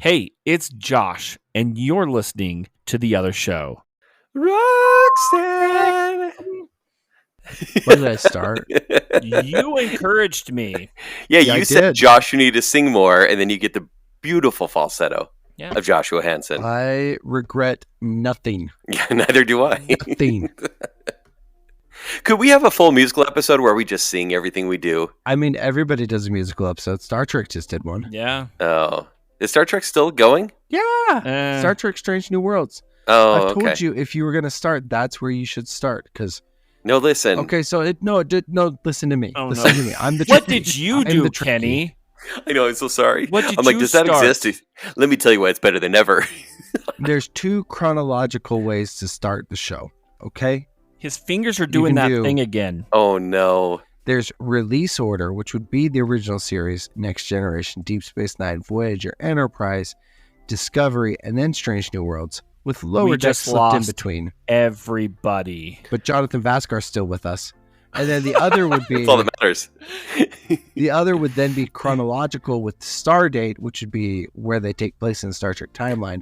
Hey, it's Josh, and you're listening to The Other Show. Roxanne! When did I start? You encouraged me. Yeah, Yeah, I you said, did. Josh, you need to sing more, and then you get the beautiful falsetto of Joshua Hansen. I regret nothing. Yeah, neither do I. Nothing. Could we have a full musical episode where we just sing everything we do? I mean, everybody does a musical episode. Star Trek just did one. Yeah. Oh. Is Star Trek still going? Yeah. Star Trek Strange New Worlds. Oh, I've told you if you were going to start, that's where you should start. Because No, listen. okay, so listen to me. Oh, listen no. to me. I'm the What tricky. did you I'm do, the tricky. Kenny? I know, I'm so sorry. What did I'm like, you does that start? exist? Let me tell you why it's better than ever. There's two chronological ways to start the show. Okay. His fingers are doing that thing again. Oh, no. There's release order, which would be the original series, Next Generation, Deep Space Nine, Voyager, Enterprise, Discovery, and then Strange New Worlds, with Lower We Decks just slipped in lost between. everybody. But Jonathan Vascar's still with us. And then the other would be That's all that matters. the other would then be chronological with Stardate, which would be where they take place in the Star Trek timeline.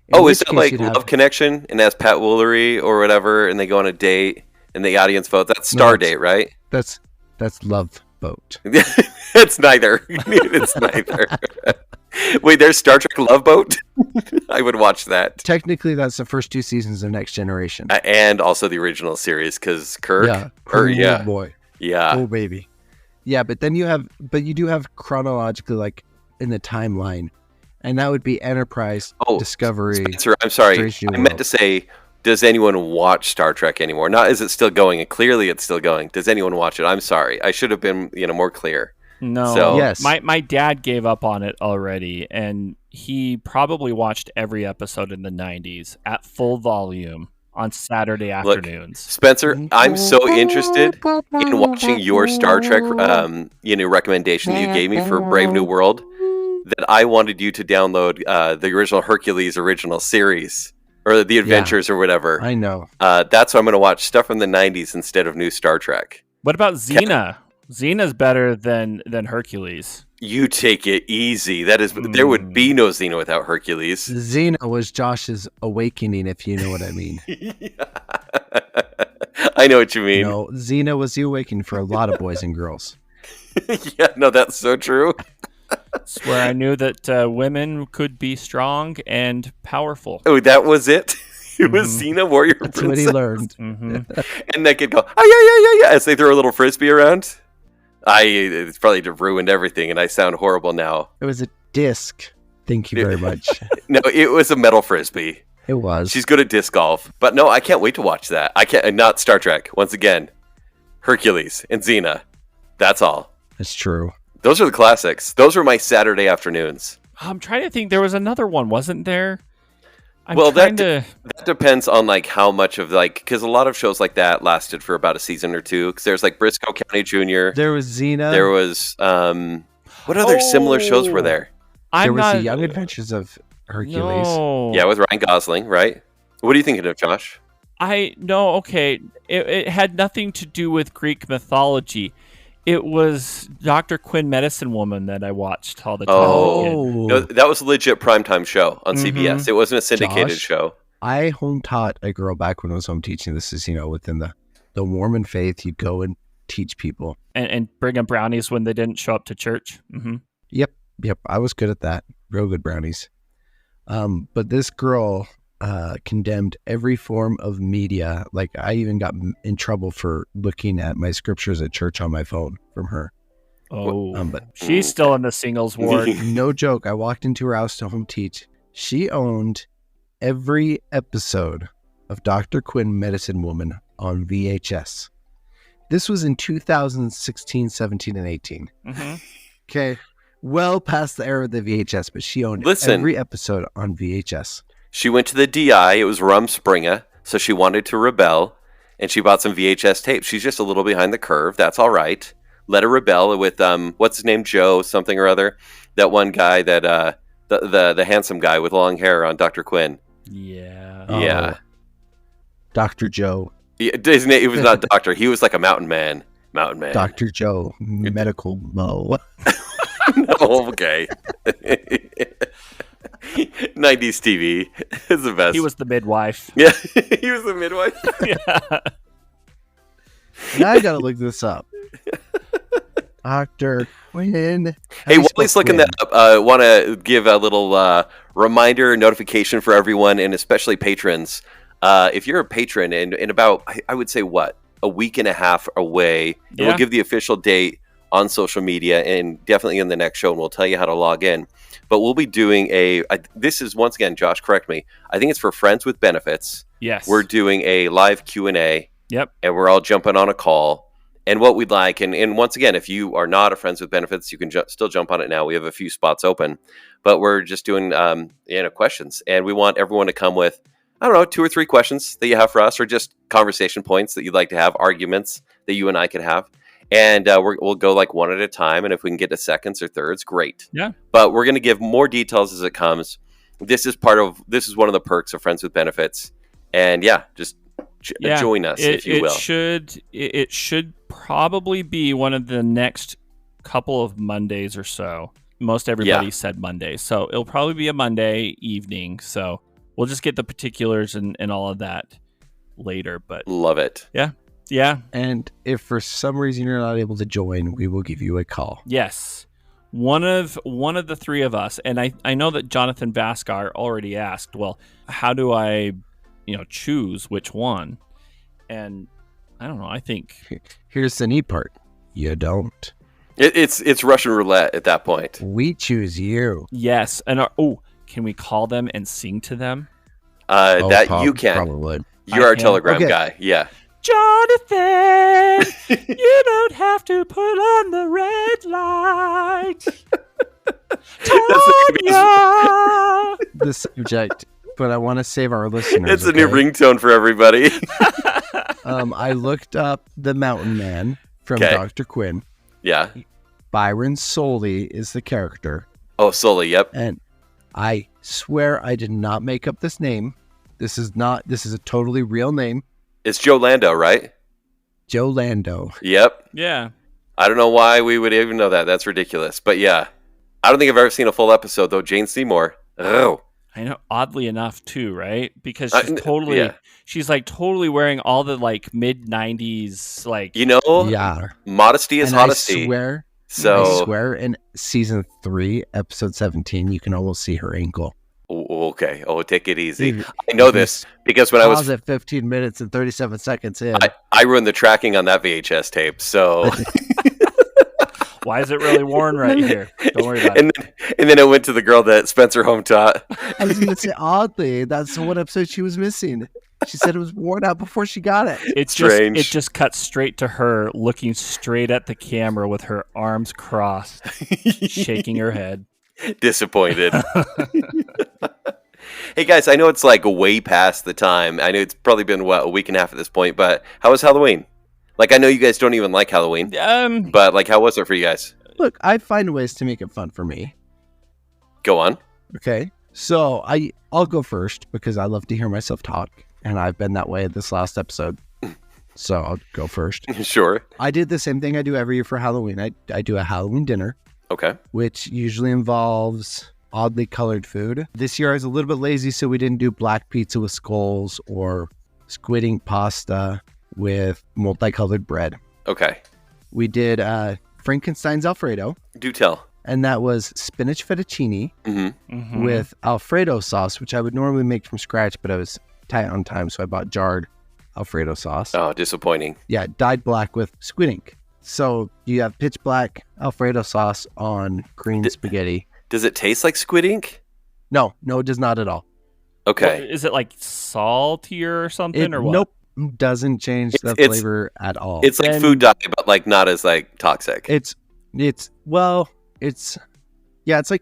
In Oh, which is that case like you'd Love have- Connection and that's Pat Woolery or whatever, and they go on a date and the audience votes? That's No, Stardate, right? That's Love Boat. It's neither. It's neither. Wait, there's Star Trek Love Boat? I would watch that. Technically, that's the first two seasons of Next Generation. And also the original series, because Kirk. Yeah, Yeah. Oh boy, Yeah. oh baby, yeah. But then you do have chronologically, like in the timeline, and that would be Enterprise, Discovery. Spencer, I'm sorry. Strange New I meant World. to say, does anyone watch Star Trek anymore? Not is it still going? And clearly it's still going. Does anyone watch it? I'm sorry. I should have been, more clear. No. So- Yes. My dad gave up on it already, and he probably watched every episode in the 90s at full volume on Saturday afternoons. Spencer, I'm so interested in watching your Star Trek, recommendation that you gave me for Brave New World that I wanted you to download the original Hercules original series or the Adventures or whatever. I know. That's why I'm going to watch stuff from the 90s instead of new Star Trek. What about Xena? Xena's better than Hercules. You take it easy. That is, there would be no Xena without Hercules. Xena was Josh's awakening, if you know what I mean. I know what you mean. No, Xena was the awakening for a lot of boys and girls. Yeah, no, that's so true. It's where I knew that women could be strong and powerful. Oh, that was it? It was Xena, Warrior That's Princess. what he learned. Mm-hmm. And they could go, oh, yeah, as they throw a little frisbee around. It's probably ruined everything, and I sound horrible now. It was a disc. Thank you very much. No, it was a metal frisbee. It was. She's good at disc golf. But no, I can't wait to watch that. I can't. Not Star Trek. Once again, Hercules and Xena. That's all. That's true. Those are the classics. Those were my Saturday afternoons. I'm trying to think. There was another one, wasn't there? That depends on like how much of because a lot of shows like that lasted for about a season or two. Because there's like Briscoe County Jr. There was Xena. There was what other similar shows were there? There was the Young Adventures of Hercules. No. Yeah, with Ryan Gosling, right? What are you thinking of, Josh? Okay. It had nothing to do with Greek mythology. It was Dr. Quinn Medicine Woman that I watched all the time. Oh, No, that was a legit primetime show on CBS. It wasn't a syndicated Josh? show. I home taught a girl back when I was home teaching. This is, within the Mormon faith, you'd go and teach people. And bring them brownies when they didn't show up to church. Mm-hmm. Yep. I was good at that. Real good brownies. But this girl condemned every form of media. Like I even got in trouble for looking at my scriptures at church on my phone from her. Oh, But she's still in the singles ward. no joke. I walked into her house to home teach. She owned every episode of Dr. Quinn Medicine Woman on VHS. This was in 2016, 17, and 18. Mm-hmm. Okay. Well past the era of the VHS, but she owned every episode on VHS. She went to the DI. It was Rumspringa, so she wanted to rebel, and she bought some VHS tapes. She's just a little behind the curve. That's all right. Let her rebel with what's his name, Joe something or other. That one guy that the handsome guy with long hair on Dr. Quinn. Yeah. Yeah. Dr. Joe. Yeah, Disney. It was not Doctor. He was like a mountain man. Dr. Joe, Medical Mo. Oh, okay. 90s TV is the best. He was the midwife. Yeah, he was the midwife. Yeah. Now I gotta look this up. Dr. Quinn. Hey, while he's looking that up, I want to give a little reminder, notification for everyone, and especially patrons. If you're a patron, and in about, I would say, a week and a half away, and we'll give the official date on social media, and definitely in the next show, and we'll tell you how to log in. But we'll be doing this is, once again, Josh, correct me, I think it's for Friends with Benefits. Yes. We're doing a live Q&A. Yep. And we're all jumping on a call. And what we'd like, and once again, if you are not a Friends with Benefits, you can still jump on it now. We have a few spots open. But we're just doing questions. And we want everyone to come with, 2 or 3 questions that you have for us, or just conversation points that you'd like to have, arguments that you and I could have. And we'll go like one at a time. And if we can get to seconds or thirds, great. Yeah. But we're going to give more details as it comes. This is one of the perks of Friends with Benefits. And just join us, if you will. It should probably be one of the next couple of Mondays or so. Most everybody said Monday. So it'll probably be a Monday evening. So we'll just get the particulars and all of that later. But love it. Yeah. Yeah. And if for some reason you're not able to join, we will give you a call. Yes. One of the 3 of us, and I know that Jonathan Vascar already asked, well, how do I choose which one? And I don't know, I think here's the neat part. You don't. It's Russian roulette at that point. We choose you. Yes. And can we call them and sing to them? You can. Probably would. You're our Telegram guy. Yeah. Jonathan, you don't have to put on the red light. Tanya. The subject, but I want to save our listeners. It's a new ringtone for everybody. I looked up the Mountain Man from Dr. Quinn. Yeah. Byron Soley is the character. Oh, Soley, yep. And I swear I did not make up this name. This is a totally real name. It's Joe Lando, right? Joe Lando. Yep. Yeah. I don't know why we would even know that. That's ridiculous. But yeah. I don't think I've ever seen a full episode, though. Jane Seymour. Oh. I know, oddly enough, too, right? Because she's she's like totally wearing all the like mid-90s, like... modesty is honesty. I swear in season 3, episode 17, you can almost see her ankle. Okay. Oh, take it easy. I know this because when I was at 15 minutes and 37 seconds in, I ruined the tracking on that VHS tape. So why is it really worn right here? Don't worry about it. And then it went to the girl that Spencer home taught. I was going to say, oddly, that's the one episode she was missing. She said it was worn out before she got it. It's strange. It just cuts straight to her looking straight at the camera with her arms crossed, shaking her head. Disappointed. Hey guys, I know it's like way past the time. I know it's probably been a week and a half at this point, but how was Halloween? Like, I know you guys don't even like Halloween, but like, how was it for you guys? Look, I find ways to make it fun for me. Go on. Okay, so I'll go first because I love to hear myself talk, and I've been that way this last episode. So I'll go first. Sure. I did the same thing I do every year for Halloween. I do a Halloween dinner. Okay. Which usually involves oddly colored food. This year I was a little bit lazy, so we didn't do black pizza with skulls or squid ink pasta with multicolored bread. Okay. We did Frankenstein's Alfredo. Do tell. And that was spinach fettuccine with Alfredo sauce, which I would normally make from scratch, but I was tight on time, so I bought jarred Alfredo sauce. Oh, disappointing. Yeah, dyed black with squid ink. So you have pitch black Alfredo sauce on green spaghetti. Does it taste like squid ink? No, it does not at all. Okay. Well, is it like saltier or something or what? Nope. Doesn't change the flavor at all. It's like food dye, but like not as like toxic. It's like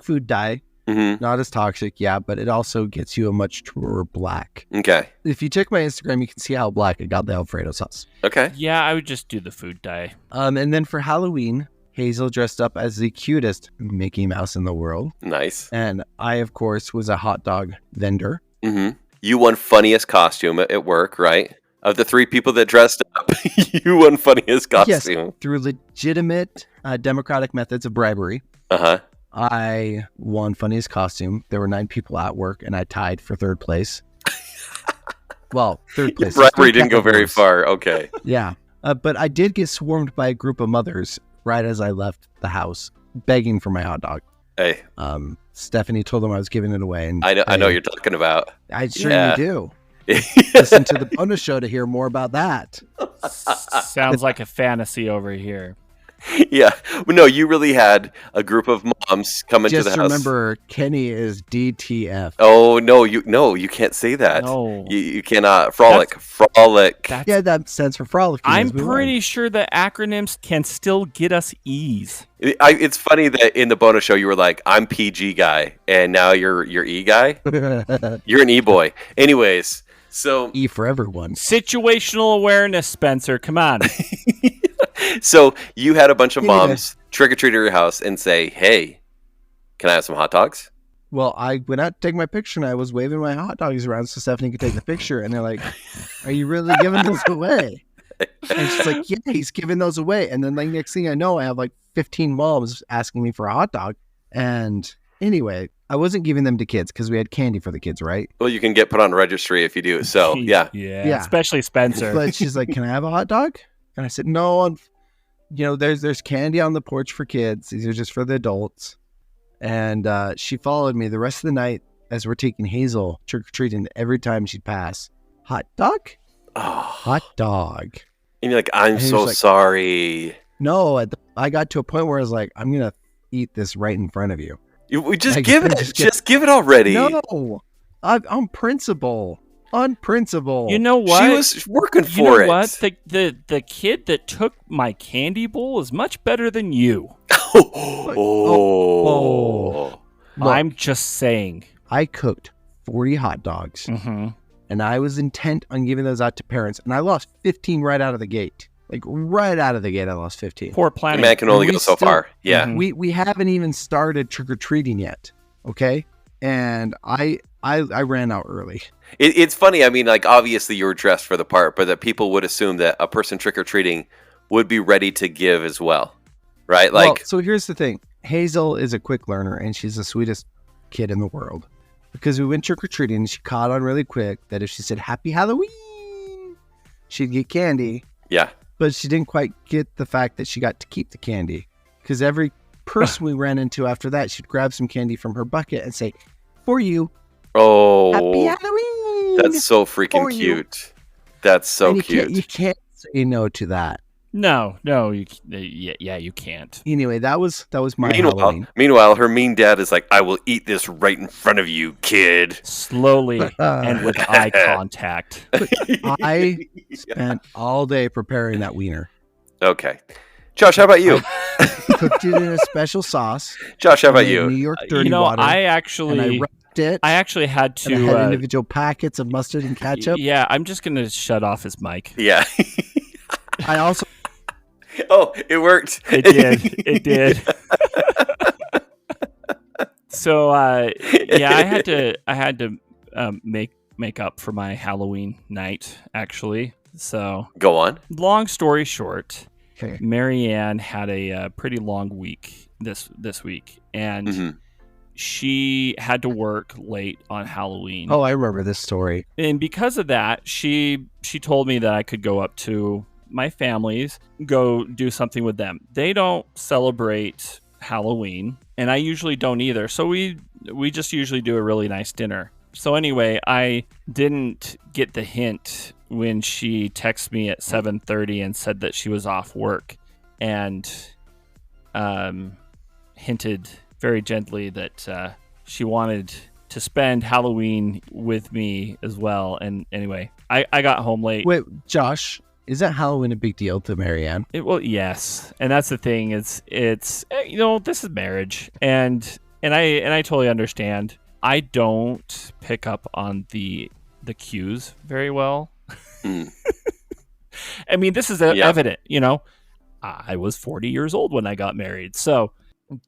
food dye. Not as toxic, but it also gets you a much truer black. Okay. If you check my Instagram, you can see how black I got the Alfredo sauce. Okay. Yeah, I would just do the food dye. And then for Halloween, Hazel dressed up as the cutest Mickey Mouse in the world. Nice. And I, of course, was a hot dog vendor. You won funniest costume at work, right? Of the 3 people that dressed up, you won funniest costume. Yes, through legitimate democratic methods of bribery. I won funniest costume. There were 9 people at work, and I tied for 3rd place. Well, 3rd place. Bribery didn't go very far. Okay. Yeah. But I did get swarmed by a group of mothers right as I left the house, begging for my hot dog. Hey. Stephanie told them I was giving it away. And I know what you're talking about. I certainly do. Listen to the bonus show to hear more about that. Sounds like a fantasy over here. Yeah. No, you really had a group of moms come into the house. Just remember, Kenny is DTF. Oh, no, you can't say that. No. You cannot. Frolic. Frolic. Yeah, that stands for frolic. I'm pretty sure the acronyms can still get us E's. It's funny that in the bonus show you were like, I'm PG guy, and now you're E guy. You're an E boy. Anyways, so E for everyone. Situational awareness, Spencer. Come on. So you had a bunch of moms trick or treat at your house and say, "Hey, can I have some hot dogs?" Well, I went out to take my picture and I was waving my hot dogs around so Stephanie could take the picture. And they're like, "Are you really giving those away?" And she's like, "Yeah, he's giving those away." And then like next thing I know, I have like 15 moms asking me for a hot dog. And anyway, I wasn't giving them to kids because we had candy for the kids, right? Well, you can get put on registry if you do. So yeah. Especially Spencer. But she's like, "Can I have a hot dog?" And I said, "No, there's candy on the porch for kids. These are just for the adults." And she followed me the rest of the night as we're taking Hazel trick-or-treating. Every time she'd pass, "Hot dog? Oh. Hot dog." And you're like, "I'm so sorry." No, I got to a point where I was like, "I'm going to eat this right in front of you." We just give it. Just give it already. No, on principle. On principle. You know what? She was working for it. What? The kid that took my candy bowl is much better than you. Oh. I'm just saying. I cooked 40 hot dogs, and I was intent on giving those out to parents, and I lost 15 right out of the gate. Like, right out of the gate, I lost 15. Poor planning. The man can only go so far. Yeah. We haven't even started trick-or-treating yet, okay? And I ran out early. It's funny. I mean, like, obviously you were dressed for the part, but that people would assume that a person trick-or-treating would be ready to give as well, right? Like, well, so here's the thing. Hazel is a quick learner, and she's the sweetest kid in the world. Because we went trick-or-treating, and she caught on really quick that if she said, "Happy Halloween," she'd get candy. Yeah. But she didn't quite get the fact that she got to keep the candy. Because every person we ran into after that, she'd grab some candy from her bucket and say, "For you." Oh. Happy Halloween. That's so freaking cute. That's so cute. You can't say no to that. No, you can't. Anyway, that was my Halloween. Meanwhile, her mean dad is like, "I will eat this right in front of you, kid." Slowly and with eye contact. I spent all day preparing that wiener. Okay. Josh, how about you? I cooked it in a special sauce. Josh, how about you? New York dirty water. I actually wrapped it. I actually had to and I had individual packets of mustard and ketchup. Yeah, I'm just going to shut off his mic. Yeah. I also Oh, it worked. It did. So yeah, I had to make up for my Halloween night, actually. So go on. Long story short, okay. Marianne had a pretty long week this week, and she had to work late on Halloween. Oh, I remember this story. And because of that, she told me that I could go up to my family's, go do something with them. They don't celebrate Halloween, and I usually don't either. So we just usually do a really nice dinner. So anyway, I didn't get the hint when she texted me at 7:30 and said that she was off work, and hinted very gently that she wanted to spend Halloween with me as well. And anyway, I got home late. Wait, Josh, is that Halloween a big deal to Marianne? Well, yes, and that's the thing. It's this is marriage, and I totally understand. I don't pick up on the cues very well. I mean, this is evident. I was 40 years old when I got married, so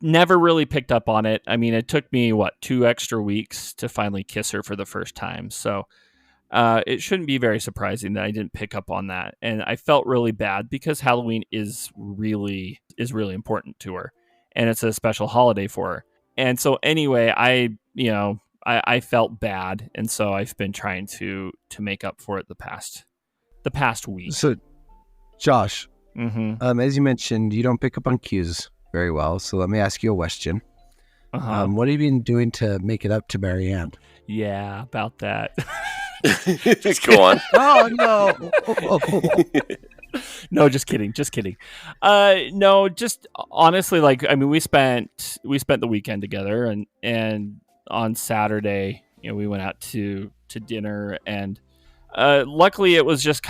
never really picked up on it. I mean, it took me 2 extra weeks to finally kiss her for the first time, so. It shouldn't be very surprising that I didn't pick up on that. And I felt really bad because Halloween is really important to her. And it's a special holiday for her. And so anyway, I felt bad, and so I've been trying to make up for it the past week. So, Josh, Mm-hmm. as you mentioned, you don't pick up on cues very well. So let me ask you a question. Uh-huh. What have you been doing to make it up to Marianne? Yeah, about that. Just go on. Oh no! No, just kidding. No, just honestly, like, I mean, we spent the weekend together, and on Saturday, we went out to dinner, and luckily it was just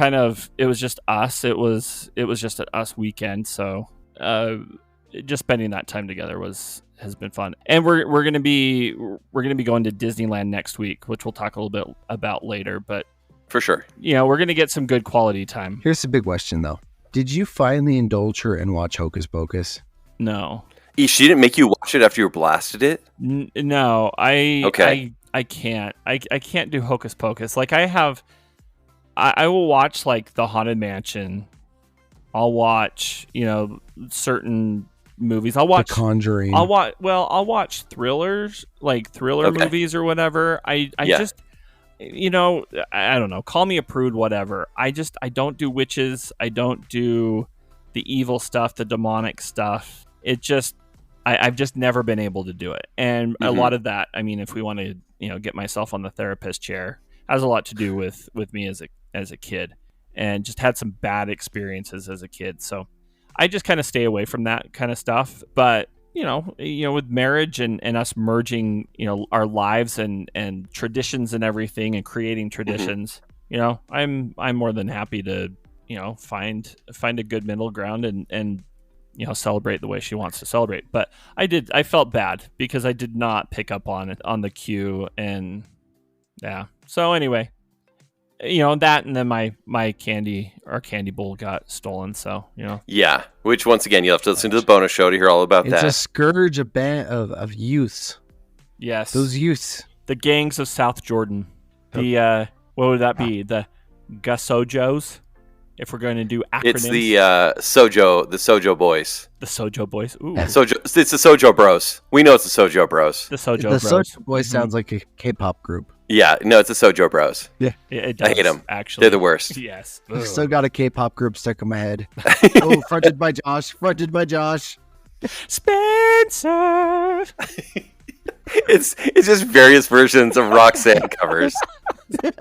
us. It was just an us weekend, so just spending that time together has been fun. And we're gonna be going to Disneyland next week, which we'll talk a little bit about later, but. For sure. We're going to get some good quality time. Here's the big question, though. Did you finally indulge her and watch Hocus Pocus? No. She didn't make you watch it after you blasted it? No. Okay. I can't. I can't do Hocus Pocus. Like, I will watch, like, The Haunted Mansion. I'll watch, certain movies. I'll watch The Conjuring. I'll watch thrillers, like thriller movies or whatever. I just... I don't know. Call me a prude, whatever. I don't do witches. I don't do the evil stuff, the demonic stuff. I've just never been able to do it. And a lot of that, I mean, if we want to, get myself on the therapist chair, has a lot to do with me as a kid, and just had some bad experiences as a kid. So I just kind of stay away from that kind of stuff. But with marriage and us merging, our lives and traditions and everything, and creating traditions, I'm more than happy to, find a good middle ground and celebrate the way she wants to celebrate. But I felt bad because I did not pick up on it on the cue, and yeah. So anyway, that, and then my candy bowl got stolen. So, Yeah, which once again, you'll have to listen to the bonus show to hear all about that. It's a scourge of youths. Yes. Those youths. The gangs of South Jordan. The, what would that be? The Gusojos? If we're going to do acronyms. It's the Sojo boys. The Sojo boys. Ooh. Sojo, it's the Sojo bros. We know it's the Sojo bros. The Sojo The bros. Sojo Boys sounds like a K-pop group. Yeah, no, it's the Sojo bros. Yeah. It does, I hate them. Actually. They're the worst. Yes. I've still got a K-pop group stuck in my head. Oh, fronted by Josh. Spencer. It's just various versions of Roxanne covers. And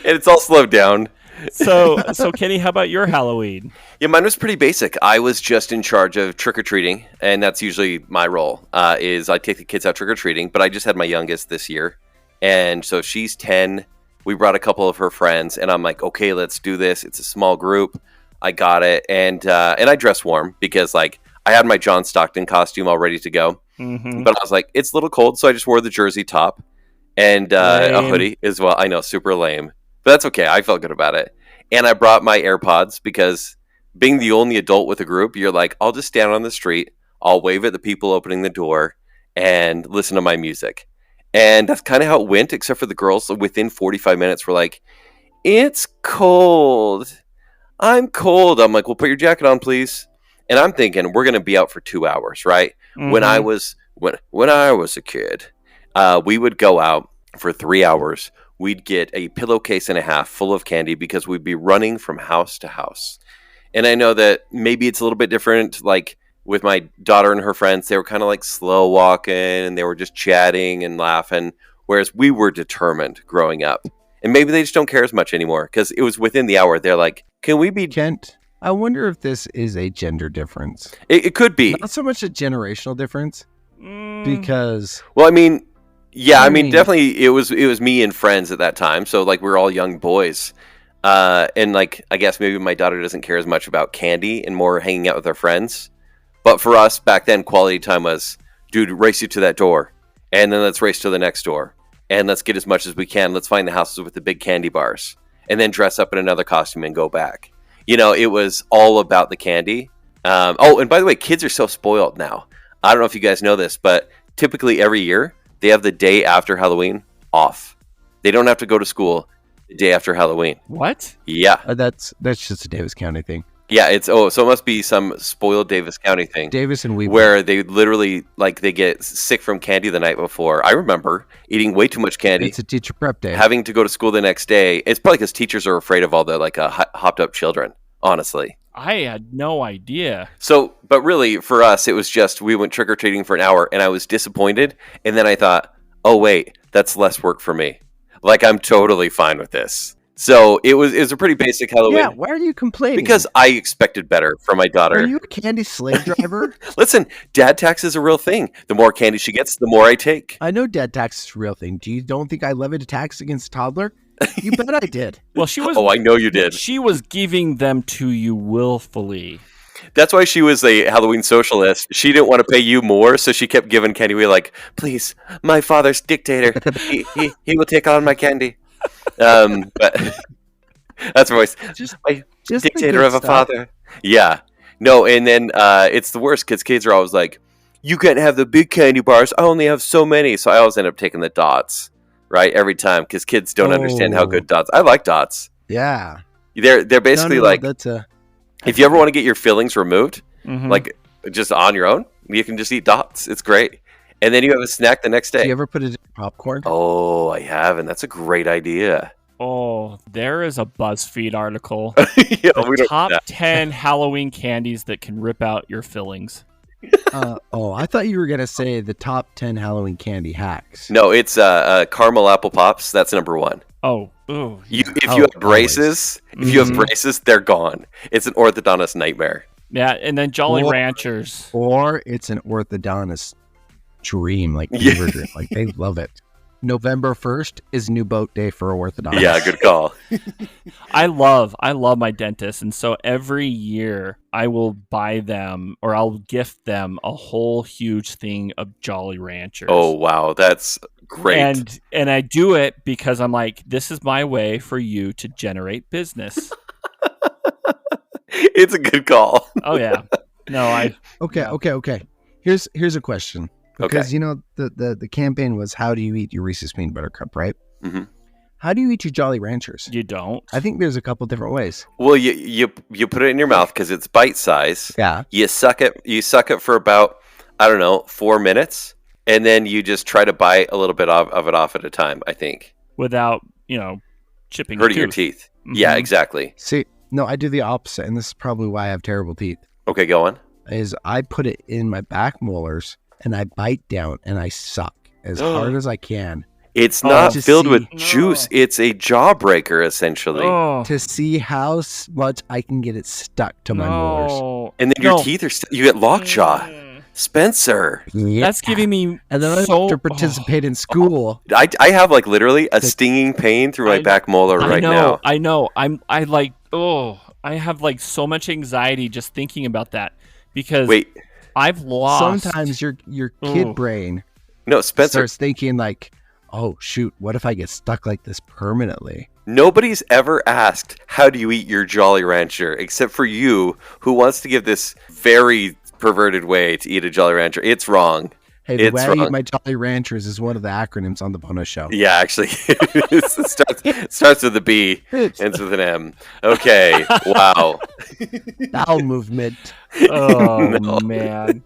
it's all slowed down. So Kenny, how about your Halloween? Yeah, mine was pretty basic. I was just in charge of trick-or-treating, and that's usually my role, is I take the kids out trick-or-treating, but I just had my youngest this year. And so she's 10. We brought a couple of her friends, and I'm like, okay, let's do this. It's a small group. I got it. And I dress warm because, like, I had my John Stockton costume all ready to go. Mm-hmm. But I was like, it's a little cold, so I just wore the jersey top and a hoodie as well. I know, super lame. But that's okay. I felt good about it. And I brought my AirPods because being the only adult with a group, you're like, I'll just stand on the street. I'll wave at the people opening the door and listen to my music. And that's kind of how it went, except for the girls within 45 minutes were like, it's cold. I'm cold. I'm like, well, put your jacket on, please. And I'm thinking we're going to be out for 2 hours, right? Mm-hmm. When I was a kid, we would go out for 3 hours. We'd get a pillowcase and a half full of candy because we'd be running from house to house. And I know that maybe it's a little bit different, like with my daughter and her friends, they were kind of like slow walking and they were just chatting and laughing, whereas we were determined growing up. And maybe they just don't care as much anymore because it was within the hour. They're like, can we be... Kent, I wonder if this is a gender difference. It could be. Not so much a generational difference because... Well, I mean... Yeah, I mean, definitely it was me and friends at that time. So, like, we're all young boys. And, like, I guess maybe my daughter doesn't care as much about candy and more hanging out with her friends. But for us, back then, quality time was, dude, race you to that door. And then let's race to the next door. And let's get as much as we can. Let's find the houses with the big candy bars. And then dress up in another costume and go back. You know, it was all about the candy. And by the way, kids are so spoiled now. I don't know if you guys know this, but typically every year, they have the day after Halloween off. They don't have to go to school the day after Halloween. What? Yeah. That's just a Davis County thing. Yeah, so it must be some spoiled Davis County thing. Davis and Weaver. Where they literally, like, they get sick from candy the night before. I remember eating way too much candy. It's a teacher prep day. Having to go to school the next day. It's probably because teachers are afraid of all the, like, hopped up children, honestly. I had no idea. So, but really, for us, it was just, we went trick-or-treating for an hour, and I was disappointed. And then I thought, oh, wait, that's less work for me. Like, I'm totally fine with this. So it was a pretty basic Halloween. Yeah, why are you complaining? Because I expected better from my daughter. Are you a candy slave driver? Listen, dad tax is a real thing. The more candy she gets, the more I take. I know dad tax is a real thing. Don't think I levied a tax against a toddler? You bet I did. Well, she was. Oh, I know you did. She was giving them to you willfully. That's why she was a Halloween socialist. She didn't want to pay you more, so she kept giving candy away. Like, please, my father's dictator. He will take all my candy. But that's her voice. Just dictator of a father. Yeah. No, and then it's the worst because kids are always like, you can't have the big candy bars. I only have so many. So I always end up taking the dots, right? Every time because kids don't understand how good dots. I like dots. Yeah. They're basically like, that's if you ever want to get your fillings removed, like just on your own, you can just eat dots. It's great. And then you have a snack the next day. Do you ever put it in popcorn? Oh, I haven't. That's a great idea. Oh, there is a BuzzFeed article. Yeah, the top 10 Halloween candies that can rip out your fillings. I thought you were going to say the top 10 Halloween candy hacks. No, it's caramel apple pops. That's number one. Oh, ooh. If you have braces, they're gone. It's an orthodontist nightmare. Yeah, and then Jolly Ranchers. Or it's an orthodontist dream, like fever dream. Like they love it. November 1st is new boat day for orthodontist. Yeah, good call. I love my dentist, and so every year I will buy them or I'll gift them a whole huge thing of Jolly Ranchers. Oh wow, that's great. And I do it because I'm like, this is my way for you to generate business. It's a good call. Oh yeah. No, Okay. Here's a question. Because, the campaign was, how do you eat your Reese's Peanut Butter Cup, right? Mm-hmm. How do you eat your Jolly Ranchers? You don't. I think there's a couple different ways. Well, you put it in your mouth because it's bite size. Yeah. You suck it for about, 4 minutes. And then you just try to bite a little bit of it off at a time, I think. Without, chipping hurting your teeth. Mm-hmm. Yeah, exactly. See, no, I do the opposite. And this is probably why I have terrible teeth. Okay, go on. Is I put it in my back molars. And I bite down and I suck as hard as I can. It's not filled with juice. It's a jawbreaker, essentially. To see how much I can get it stuck to my molars. And then your teeth are you get lockjaw. Spencer. Yeah. That's giving me and then I have to participate in school. I have like literally a stinging pain through my back molar right now. I know. I have like so much anxiety just thinking about that because I've lost. Sometimes your kid brain Spencer starts thinking like, oh shoot, what if I get stuck like this permanently? Nobody's ever asked, how do you eat your Jolly Rancher, except for you, who wants to give this very perverted way to eat a Jolly Rancher. It's wrong. Hey, the way I eat my Jolly Ranchers is one of the acronyms on the bonus show. Yeah, actually. It starts with a B, ends with an M. Okay, wow. Bowel movement. Oh, man.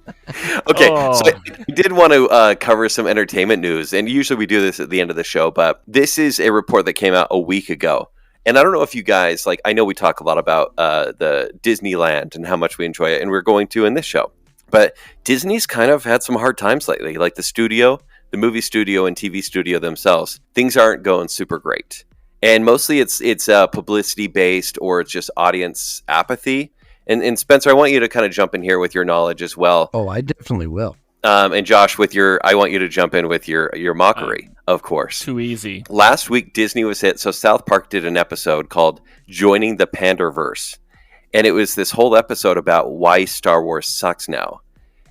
Okay, so I did want to cover some entertainment news, and usually we do this at the end of the show, but this is a report that came out a week ago. And I don't know if you guys, I know we talk a lot about the Disneyland and how much we enjoy it, and we're going to in this show. But Disney's kind of had some hard times lately, like the studio, the movie studio and TV studio themselves. Things aren't going super great. And mostly it's publicity based or it's just audience apathy. And Spencer, I want you to kind of jump in here with your knowledge as well. Oh, I definitely will. And Josh, I want you to jump in with your mockery, of course. Too easy. Last week, Disney was hit. So South Park did an episode called Joining the Panderverse. And it was this whole episode about why Star Wars sucks now.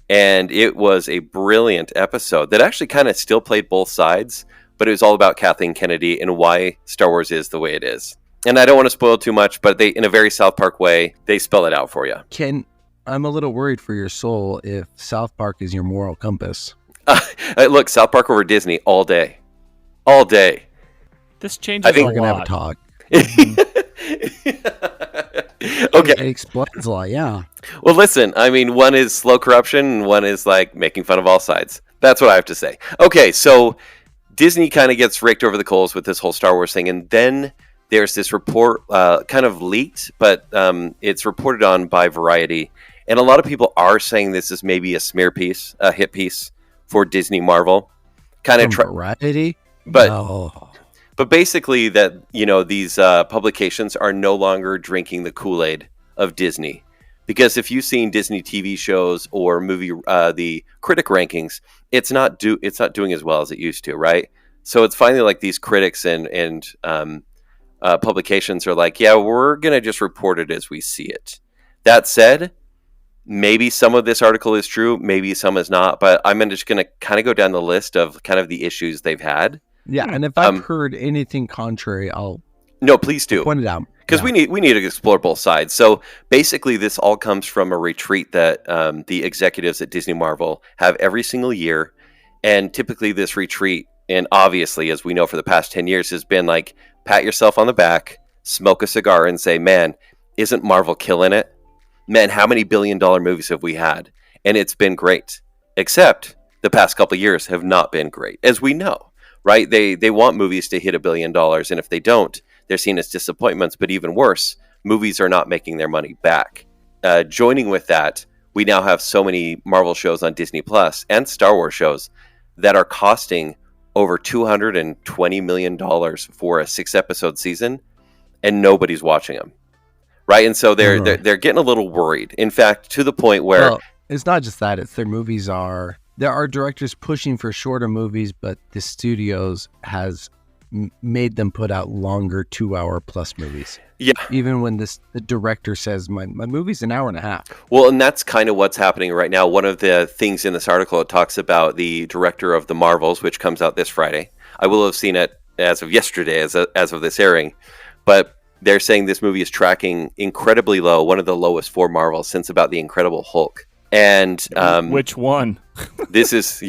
And it was a brilliant episode that actually kind of still played both sides, but it was all about Kathleen Kennedy and why Star Wars is the way it is. And I don't want to spoil too much, but they, in a very South Park way, they spell it out for you. I'm a little worried for your soul if South Park is your moral compass. Look, South Park over Disney all day. All day. This changes a lot. We're going to have a talk. Okay. It explains a lot, yeah. Well, listen, I mean, one is slow corruption and one is like making fun of all sides. That's what I have to say. Okay, so Disney kind of gets raked over the coals with this whole Star Wars thing, and then there's this report, kind of leaked, but it's reported on by Variety, and a lot of people are saying this is maybe a smear piece, a hit piece for Disney Marvel, kind of Variety, but no. but basically that these publications are no longer drinking the Kool-Aid of Disney, because if you've seen Disney TV shows or movie the critic rankings, it's not doing as well as it used to, right? So it's finally like these critics and publications are like, yeah, we're gonna just report it as we see it. That said, maybe some of this article is true, maybe some is not, but I'm just gonna kind of go down the list of kind of the issues they've had. Yeah, and if I've heard anything contrary, I'll please do point it out, because we need to explore both sides. So basically, this all comes from a retreat that the executives at Disney Marvel have every single year, and typically this retreat, and obviously, as we know for the past 10 years, has been like pat yourself on the back, smoke a cigar, and say, "Man, isn't Marvel killing it? Man, how many billion-dollar movies have we had?" And it's been great, except the past couple of years have not been great, as we know. Right? They want movies to hit $1 billion, and if they don't, they're seen as disappointments. But even worse, movies are not making their money back. Joining with that, we now have so many Marvel shows on Disney Plus and Star Wars shows that are costing over $220 million for a 6-episode season, and nobody's watching them. Right? And so they're getting a little worried. In fact, to the point where... Well, it's not just that. It's their movies are... There are directors pushing for shorter movies, but the studios has made them put out longer 2-hour plus movies. Yeah. Even when the director says, my movie's an hour and a half. Well, and that's kind of what's happening right now. One of the things in this article, it talks about the director of The Marvels, which comes out this Friday. I will have seen it as of yesterday, as of this airing. But they're saying this movie is tracking incredibly low, one of the lowest for Marvel since about The Incredible Hulk. And which one? This is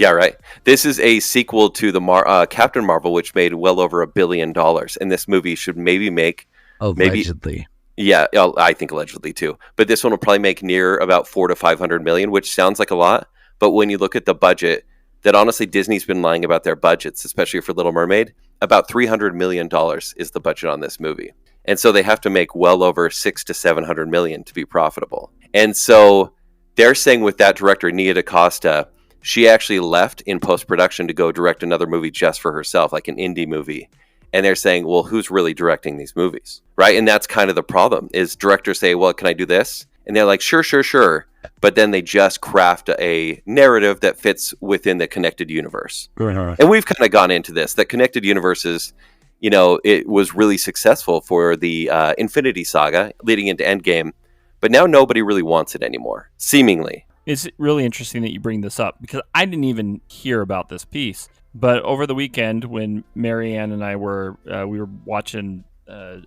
This is a sequel to the Captain Marvel, which made well over $1 billion, and this movie should maybe make allegedly. I think allegedly too. But this one will probably make near about $400 to $500 million, which sounds like a lot. But when you look at the budget, that honestly Disney's been lying about their budgets, especially for Little Mermaid. About $300 million is the budget on this movie, and so they have to make well over $600 to $700 million to be profitable, and so. They're saying with that director, Nia DaCosta, she actually left in post-production to go direct another movie just for herself, like an indie movie. And they're saying, well, who's really directing these movies? Right? And that's kind of the problem, is directors say, well, can I do this? And they're like, sure. But then they just craft a narrative that fits within the connected universe. Uh-huh. And we've kind of gone into this, that connected universes, it was really successful for the Infinity Saga leading into Endgame. But now nobody really wants it anymore, seemingly. It's really interesting that you bring this up because I didn't even hear about this piece. But over the weekend, when Marianne and I were watching a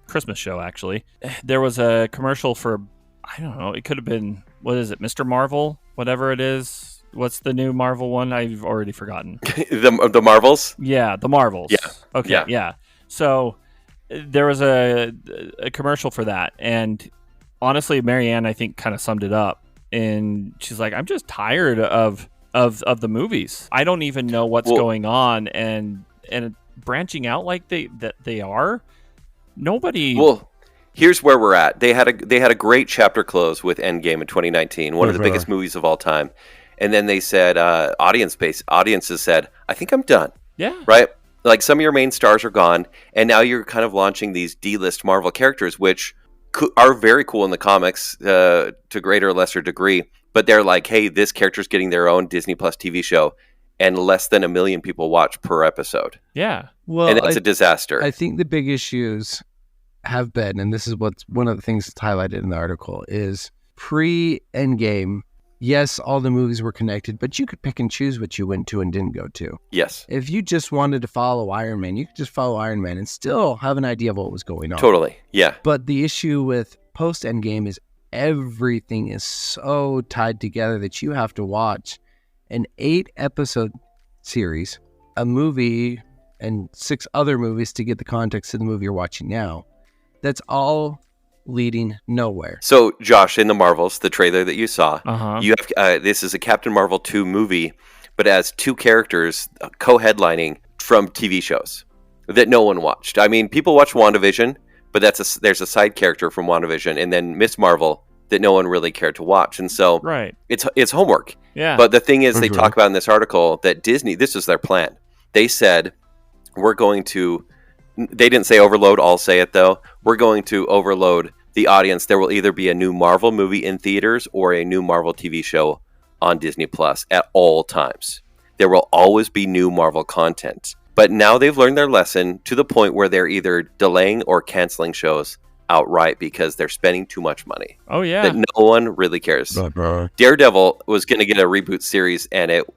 Christmas show, actually, there was a commercial for, I don't know, it could have been, what is it, Mr. Marvel? Whatever it is. What's the new Marvel one? I've already forgotten. the Marvels? Yeah, the Marvels. Yeah. Okay, yeah. So there was a commercial for that, and honestly, Marianne, I think, kind of summed it up. And she's like, I'm just tired of the movies. I don't even know what's going on. And branching out like they are, nobody... Well, here's where we're at. They had a great chapter close with Endgame in 2019, one of the biggest movies of all time. And then they said, audiences said, I think I'm done. Yeah. Right? Like, some of your main stars are gone. And now you're kind of launching these D-list Marvel characters, which... are very cool in the comics to greater or lesser degree, but they're like, hey, this character's getting their own Disney Plus TV show, and less than 1 million people watch per episode. Yeah. Well, and that's a disaster. I think the big issues have been, and this is what's one of the things that's highlighted in the article, is pre-Endgame, yes, all the movies were connected, but you could pick and choose what you went to and didn't go to. Yes. If you just wanted to follow Iron Man, you could just follow Iron Man and still have an idea of what was going on. Totally. Yeah. But the issue with post-Endgame is everything is so tied together that you have to watch an 8-episode series, a movie, and 6 other movies to get the context of the movie you're watching now. That's all leading nowhere. So, Josh, in the Marvels, the trailer that you saw, Uh-huh. you have this is a Captain Marvel 2 movie, but it has two characters co-headlining from TV shows that no one watched. I mean, people watch WandaVision, but there's a side character from WandaVision, and then Miss Marvel that no one really cared to watch. And so Right. it's homework. Yeah. But the thing is, they talk about in this article that Disney, this is their plan. They said, they didn't say overload, I'll say it though. We're going to overload the audience. There will either be a new Marvel movie in theaters or a new Marvel TV show on Disney Plus at all times. There will always be new Marvel content. But now they've learned their lesson to the point where they're either delaying or canceling shows outright because they're spending too much money. Oh, yeah. That no one really cares. Daredevil was going to get a reboot series, and it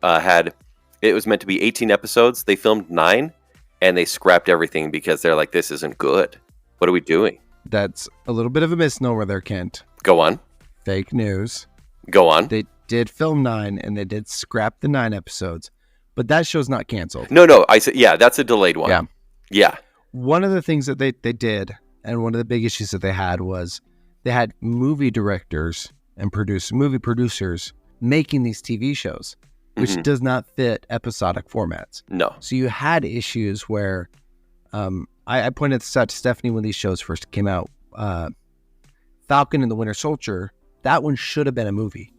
was meant to be 18 episodes. They filmed 9, and they scrapped everything because they're like, this isn't good. What are we doing? That's a little bit of a misnomer there, Kent. Go on. Fake news. Go on. They did film 9, and they did scrap the 9 episodes, but that show's not canceled. No. I said, yeah, that's a delayed one. Yeah. One of the things that they did, and one of the big issues that they had was they had movie directors and movie producers making these TV shows, which does not fit episodic formats. No. So you had issues where I pointed this out to Stephanie when these shows first came out. Falcon and the Winter Soldier, that one should have been a movie.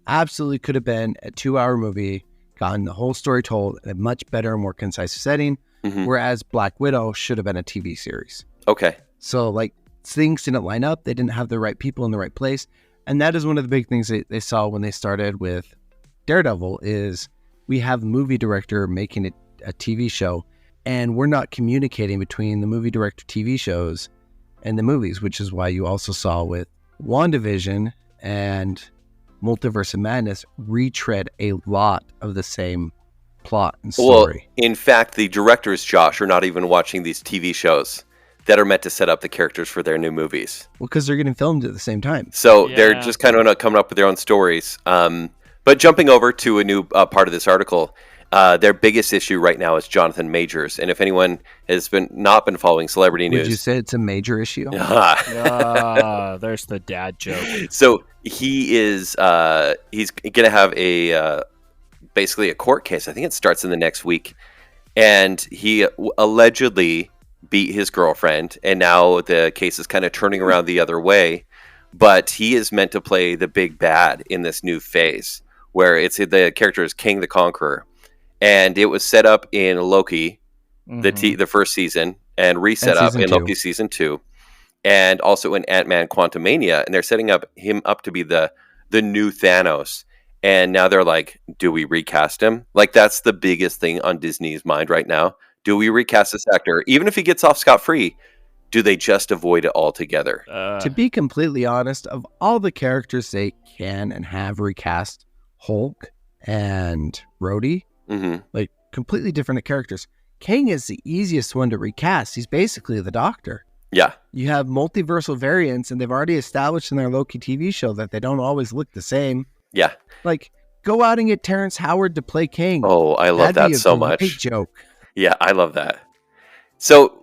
Absolutely could have been a 2-hour movie, gotten the whole story told in a much better and more concise setting, whereas Black Widow should have been a TV series. Okay. So, like, things didn't line up. They didn't have the right people in the right place. And that is one of the big things they saw when they started with Daredevil is we have a movie director making a TV show, and we're not communicating between the movie director TV shows and the movies, which is why you also saw with WandaVision and Multiverse of Madness retread a lot of the same plot and story. Well, in fact, the directors, Josh, are not even watching these TV shows that are meant to set up the characters for their new movies. Well, because they're getting filmed at the same time. So they're just kind of not coming up with their own stories. But jumping over to a new part of this article, their biggest issue right now is Jonathan Majors. And if anyone has not been following celebrity news... Would you say it's a major issue? There's the dad joke. So he is... he's going to have basically a court case. I think it starts in the next week. And he allegedly beat his girlfriend, and now the case is kind of turning around the other way. But he is meant to play the big bad in this new phase, where the character is King the Conqueror, and it was set up in Loki, the first season, and reset up in Loki season 2, and also in Ant-Man Quantumania, and they're setting him up to be the new Thanos. And now they're like, do we recast him? Like, that's the biggest thing on Disney's mind right now. Do we recast this actor? Even if he gets off scot-free, do they just avoid it altogether? To be completely honest, of all the characters they can and have recast, Hulk and Rhodey, like completely different characters. Kang is the easiest one to recast. He's basically the Doctor. Yeah. You have multiversal variants, and they've already established in their Loki TV show that they don't always look the same. Yeah. Like, go out and get Terrence Howard to play Kang. Oh, I love that so much. Great joke. Yeah, I love that. So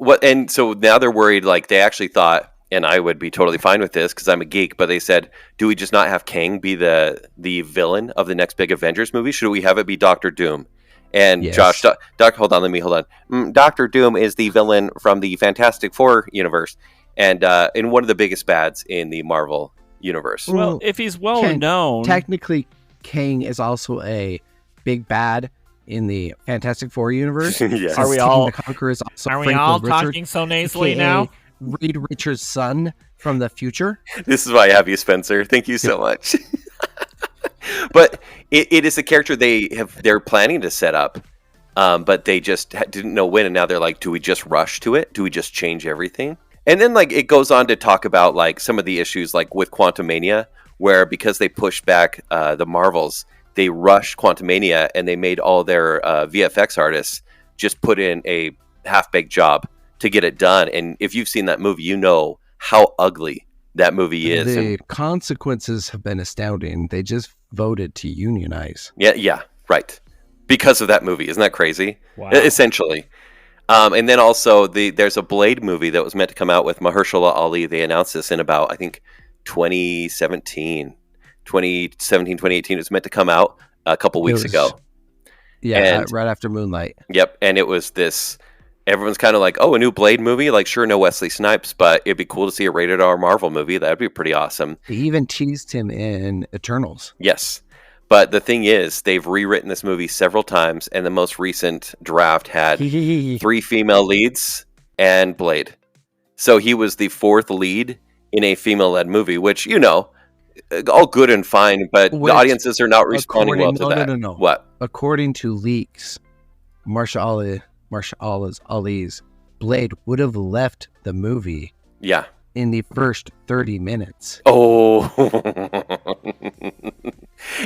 now they're worried, like they actually thought, and I would be totally fine with this because I'm a geek, but they said, do we just not have Kang be the villain of the next big Avengers movie? Should we have it be Doctor Doom? And yes. Josh, hold on. Doctor Doom is the villain from the Fantastic Four universe, and in one of the biggest bads in the Marvel universe. Well, if he's known, technically, Kang is also a big bad in the Fantastic Four universe. Yes. Are we all talking so nasally now? Reed Richards' son from the future. This is why I have you, Spencer. Thank you so much. But it is a character they're planning to set up, but they just didn't know when, and now they're like, do we just rush to it? Do we just change everything? And then like it goes on to talk about like some of the issues like with Quantumania, where because they pushed back the Marvels, they rushed Quantumania and they made all their VFX artists just put in a half-baked job to get it done. And if you've seen that movie, you know how ugly that movie is. The consequences have been astounding. They just voted to unionize. Yeah, right. Because of that movie. Isn't that crazy? Wow. Essentially. And then also there's a Blade movie that was meant to come out with Mahershala Ali. They announced this in about, I think, 2018. It was meant to come out a couple weeks ago. Yeah, right after Moonlight. Yep, and it was this. Everyone's kind of like, oh, a new Blade movie? Like, sure, no Wesley Snipes, but it'd be cool to see a rated R Marvel movie. That'd be pretty awesome. They even teased him in Eternals. Yes. But the thing is, they've rewritten this movie several times, and the most recent draft had 3 female leads and Blade. So he was the 4th lead in a female-led movie, which, all good and fine, but the audiences are not responding well to that. No. What? According to leaks, Mahershala Ali's Blade would have left the movie. Yeah. In the first 30 minutes. Oh.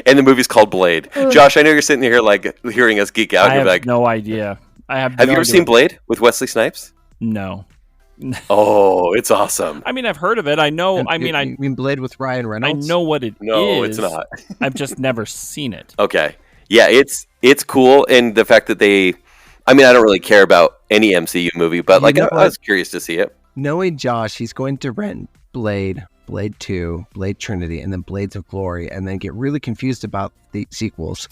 And the movie's called Blade. Josh, I know you're sitting here like hearing us geek out. I have like, no idea. Have you ever seen Blade with Wesley Snipes? No. Oh, it's awesome. I mean, I've heard of it. I know. You mean Blade with Ryan Reynolds? I know what it is. No, it's not. I've just never seen it. Okay. Yeah, it's cool. And the fact that I don't really care about any MCU movie, but I was curious to see it. Knowing Josh, he's going to rent Blade 2, Blade Trinity, and then Blades of Glory, and then get really confused about the sequels.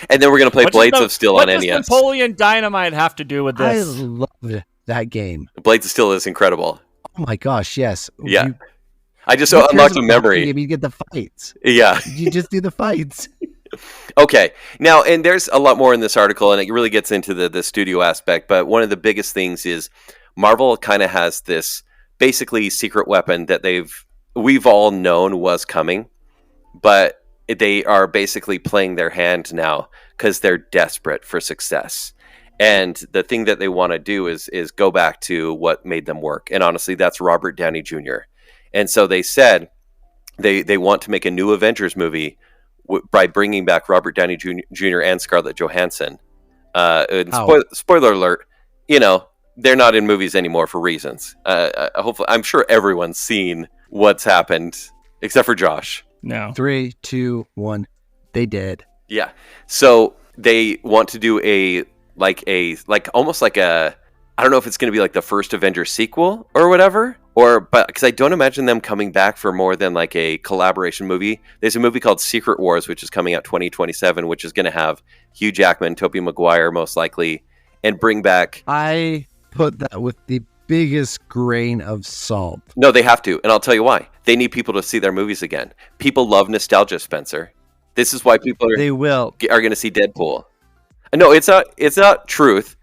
And then we're going to play Blades of Steel on NES. What does Napoleon Dynamite have to do with this? I love that game. Blades of Steel is incredible. Oh my gosh, yes. Yeah. I just unlocked a memory. You get the fights. Yeah. You just do the fights. Okay. Now, and there's a lot more in this article, and it really gets into the studio aspect, but one of the biggest things is Marvel kind of has this basically secret weapon that we've all known was coming, but they are basically playing their hand now because they're desperate for success. And the thing that they want to do is go back to what made them work. And honestly, that's Robert Downey Jr. And so they said they want to make a new Avengers movie by bringing back Robert Downey Jr. and Scarlett Johansson. Spoiler alert, they're not in movies anymore for reasons. Hopefully, I'm sure everyone's seen what's happened, except for Josh. No. 3, 2, 1. They did. Yeah. So they want to do almost like a, I don't know if it's going to be like the first Avengers sequel or whatever, but because I don't imagine them coming back for more than like a collaboration movie. There's a movie called Secret Wars, which is coming out 2027, which is going to have Hugh Jackman, Tobey Maguire, most likely, and bring back. I put that with the biggest grain of salt. No, they have to, and I'll tell you why. They need people to see their movies again. People love nostalgia, Spencer. This is why people are going to see Deadpool. No, it's not truth.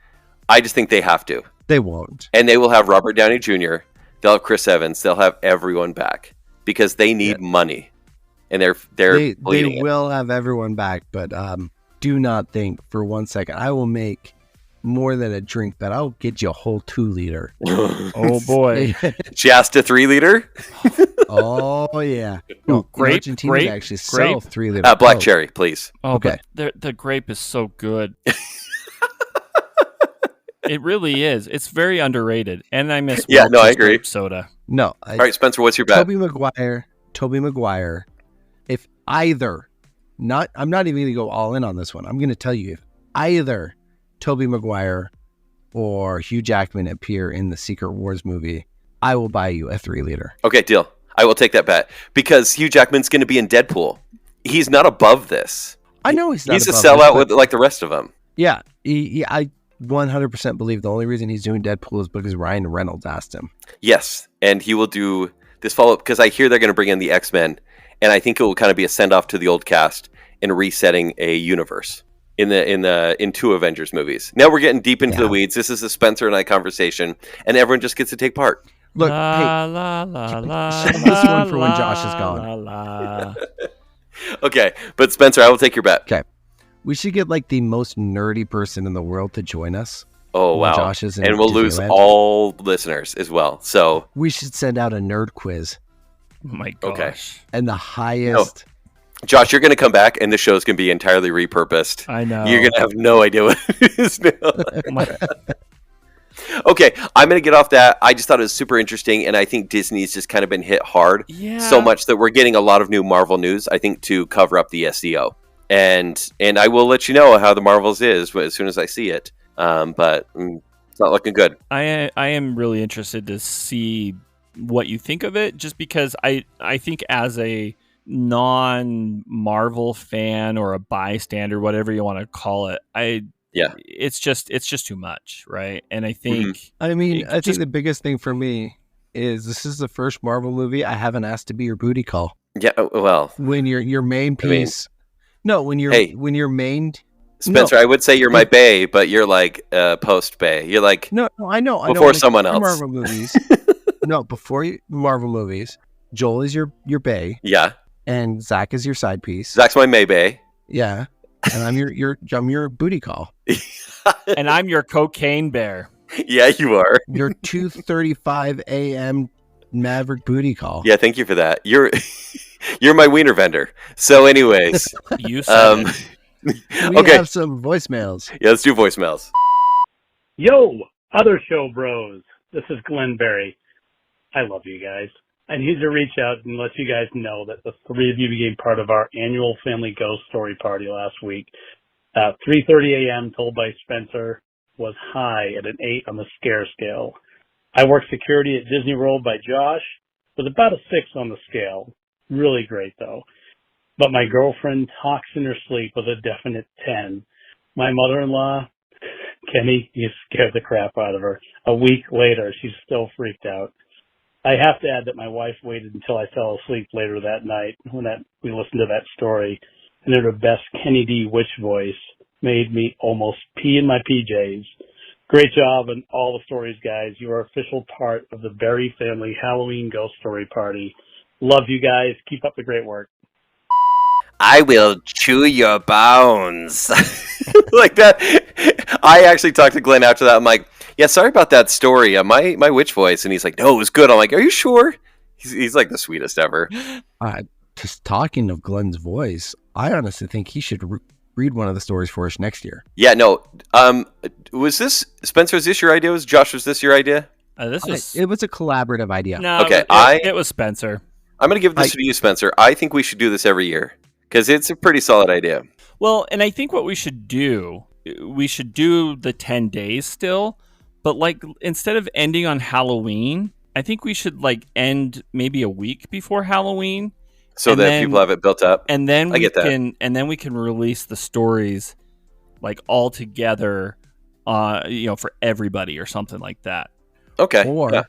I just think they have to. They won't. And they will have Robert Downey Jr. They'll have Chris Evans. They'll have everyone back because they need money, and they will have everyone back. But do not think for 1 second I will make more than a drink, but I'll get you a whole 2-liter. Oh boy, just a 3-liter. Oh yeah, no, grape actually sell 3-liter. Black cherry, please. Oh, okay. The grape is so good. It really is. It's very underrated, and I miss. I agree. Grape soda. No, all right, Spencer, what's your bet? Tobey Maguire. If either, I'm not even going to go all in on this one. I'm going to tell you if either Tobey Maguire or Hugh Jackman appear in the Secret Wars movie, I will buy you a 3-liter. Okay, deal. I will take that bet because Hugh Jackman's going to be in Deadpool. He's not above this. I know he's not. He's a sellout with like the rest of them. Yeah, I 100% believe the only reason he's doing Deadpool is because Ryan Reynolds asked him. Yes, and he will do this follow-up because I hear they're going to bring in the X-Men, and I think it will kind of be a send-off to the old cast and resetting a universe in 2 Avengers movies. Now we're getting deep into the weeds. This is a Spencer and I conversation, and everyone just gets to take part. Look, this one for when Josh is gone. Okay, but Spencer, I will take your bet. Okay. We should get like the most nerdy person in the world to join us. Oh, wow. Josh is in and we'll lose all listeners as well. So we should send out a nerd quiz. Oh my gosh. Okay. And the highest. No. Josh, you're going to come back and the show's going to be entirely repurposed. I know. You're going to have no idea what it is now. Oh my. Okay, I'm going to get off that. I just thought it was super interesting, and I think Disney's just kind of been hit hard so much that we're getting a lot of new Marvel news, I think, to cover up the SEO. And I will let you know how the Marvels is as soon as I see it. but it's not looking good. I am really interested to see what you think of it, just because I think as a non-Marvel fan or a bystander, whatever you want to call it, it's just too much, right? And I think I think the biggest thing for me is this is the first Marvel movie I haven't asked to be your booty call. Yeah, well, when your main piece, when your main. Spencer, I would say you're my bae, but you're like post bae. You're like I know before someone else. Marvel movies. Before Marvel movies, Joel is your bae. Yeah. And Zach is your side piece. Zach's my May bae. Yeah. And I'm your booty call. And I'm your cocaine bear. Yeah, you are. Your 2:35 a.m. Maverick booty call. Yeah, thank you for that. You're my wiener vendor. So, anyways, you said we have some voicemails. Yeah, let's do voicemails. Yo, other show bros. This is Glenn Berry. I love you guys. I need to reach out and let you guys know that the three of you became part of our annual family ghost story party last week. 3:30 a.m. told by Spencer was high at an 8 on the scare scale. I worked security at Disney World by Josh was about a 6 on the scale. Really great though. But my girlfriend talks in her sleep with a definite 10. My mother-in-law, Kenny, you scared the crap out of her. A week later, she's still freaked out. I have to add that my wife waited until I fell asleep later that night when we listened to that story, and in her best Kenny D witch voice made me almost pee in my PJs. Great job on all the stories, guys. You are official part of the Berry family Halloween ghost story party. Love you guys. Keep up the great work. I will chew your bones. Like that. I actually talked to Glenn after that. I'm like, yeah, sorry about that story. My witch voice. And he's like, no, it was good. I'm like, are you sure? He's like the sweetest ever. Just talking of Glenn's voice, I honestly think he should read one of the stories for us next year. Yeah, no. Was this, Spencer, was this your idea? Was this your idea? It was a collaborative idea. No, okay, it was Spencer. I'm going to give this to you, Spencer. I think we should do this every year because it's a pretty solid idea. Well, and I think what we should do the 10 days still, but like instead of ending on Halloween, I think we should like end maybe a week before Halloween. So that people have it built up. And then we can release the stories like all together, for everybody or something like that. Okay. Or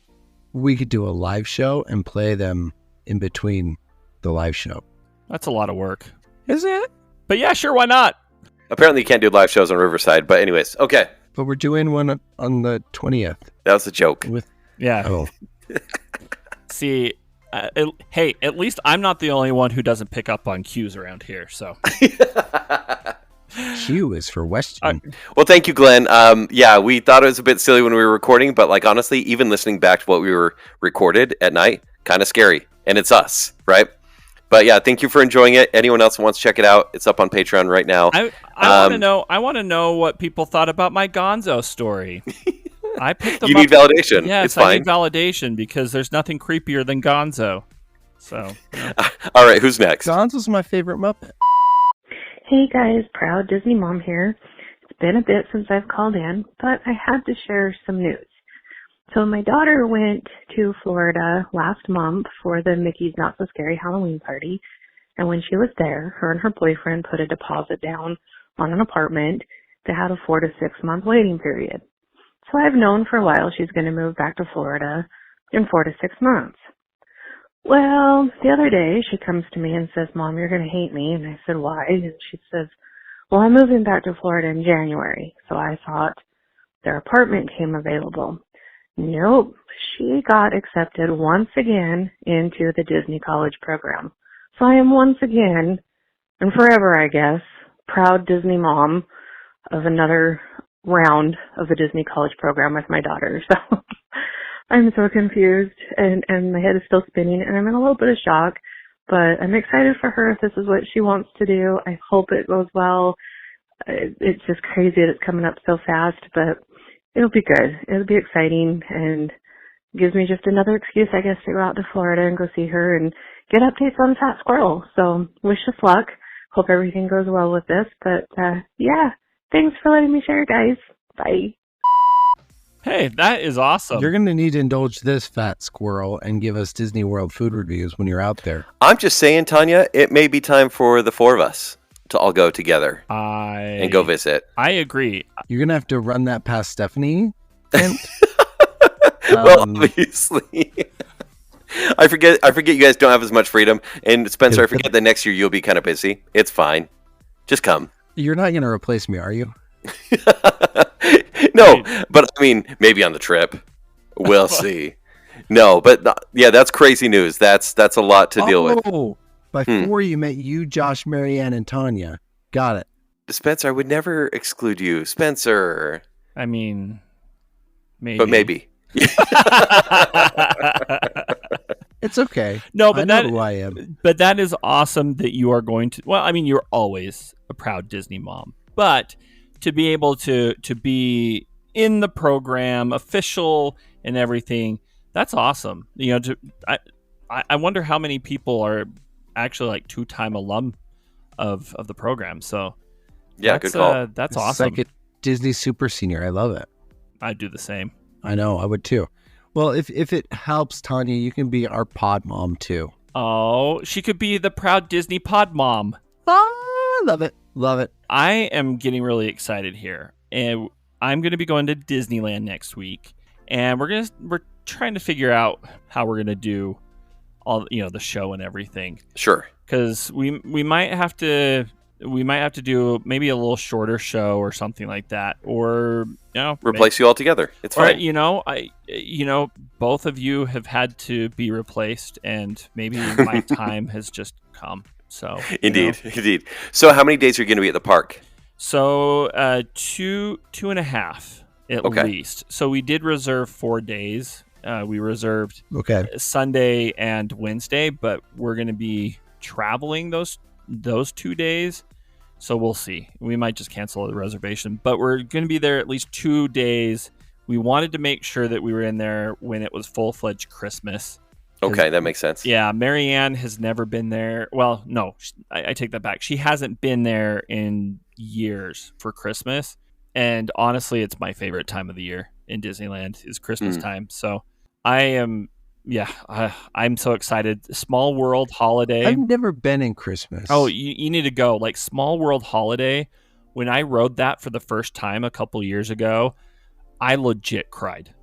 we could do a live show and play them in between the live show. That's a lot of work. Is it? But yeah, sure, why not? Apparently you can't do live shows on Riverside, but anyways, okay. But we're doing one on the 20th. That was a joke. See, hey, at least I'm not the only one who doesn't pick up on cues around here, so. Q is for Western. Well, thank you, Glenn. We thought it was a bit silly when we were recording, but like honestly, even listening back to what we were recorded at night, kind of scary. And it's us, right? But yeah, thank you for enjoying it. Anyone else who wants to check it out, it's up on Patreon right now. I want to know what people thought about my Gonzo story. I picked them You need validation. Yes, it's fine. I need validation because there's nothing creepier than Gonzo. So, all right, who's next? Gonzo's my favorite Muppet. Hey guys, proud Disney mom here. It's been a bit since I've called in, but I had to share some news. So my daughter went to Florida last month for the Mickey's Not So Scary Halloween party. And when she was there, her and her boyfriend put a deposit down on an apartment that had a 4 to 6 month waiting period. So I've known for a while she's going to move back to Florida in 4 to 6 months. Well, the other day she comes to me and says, Mom, you're going to hate me. And I said, why? And she says, well, I'm moving back to Florida in January. So I thought their apartment came available. Nope, she got accepted once again into the Disney College program. So I am once again, and forever I guess, proud Disney mom of another round of the Disney College program with my daughter. So I'm so confused and my head is still spinning and I'm in a little bit of shock, but I'm excited for her if this is what she wants to do. I hope it goes well. It's just crazy that it's coming up so fast, but it'll be good. It'll be exciting and gives me just another excuse, I guess, to go out to Florida and go see her and get updates on Fat Squirrel. So wish us luck. Hope everything goes well with this. But, thanks for letting me share, guys. Bye. Hey, that is awesome. You're going to need to indulge this fat squirrel and give us Disney World food reviews when you're out there. I'm just saying, Tanya, it may be time for the four of us to all go together and go visit. I agree. You're going to have to run that past Stephanie. Kent. Well, obviously. I forget you guys don't have as much freedom. And Spencer, I forget that next year you'll be kind of busy. It's fine. Just come. You're not going to replace me, are you? No, but I mean, maybe on the trip. We'll see. No, but yeah, that's crazy news. That's a lot to deal with. By four, you meant you, Josh, Marianne, and Tanya. Got it. Spencer, I would never exclude you. Spencer. I mean, maybe. But maybe. It's okay. No, but I know who I am. But that is awesome that you are going to. Well, I mean, you're always a proud Disney mom, but to be able to be in the program, official and everything, that's awesome. You know, I wonder how many people are actually like 2-time alum of the program. So yeah, good call. That's it's awesome. Like a Disney Super Senior. I love it. I'd do the same. I know, I would too. Well, if it helps, Tanya, you can be our pod mom too. Oh, she could be the proud Disney pod mom. Oh, love it. Love it. I am getting really excited here. And I'm going to be going to Disneyland next week. And we're trying to figure out how we're going to do all, the show and everything. Sure. Cuz we might have to do maybe a little shorter show or something like that, or replace you altogether. It's fine. Both of you have had to be replaced, and maybe my time has just come. So indeed. So how many days are you going to be at the park? So 2.5 at least. So we did reserve 4 days. We reserved Sunday and Wednesday, but we're going to be traveling those 2 days. So we'll see. We might just cancel the reservation, but we're going to be there at least 2 days. We wanted to make sure that we were in there when it was full-fledged Christmas. Okay, that makes sense. Yeah, Marianne has never been there. Well, no, I take that back. She hasn't been there in years for Christmas. And honestly, it's my favorite time of the year in Disneyland is Christmastime. So I am... Yeah, I'm so excited. Small World Holiday. I've never been in Christmas. Oh, you need to go. Like Small World Holiday, when I rode that for the first time a couple years ago, I legit cried.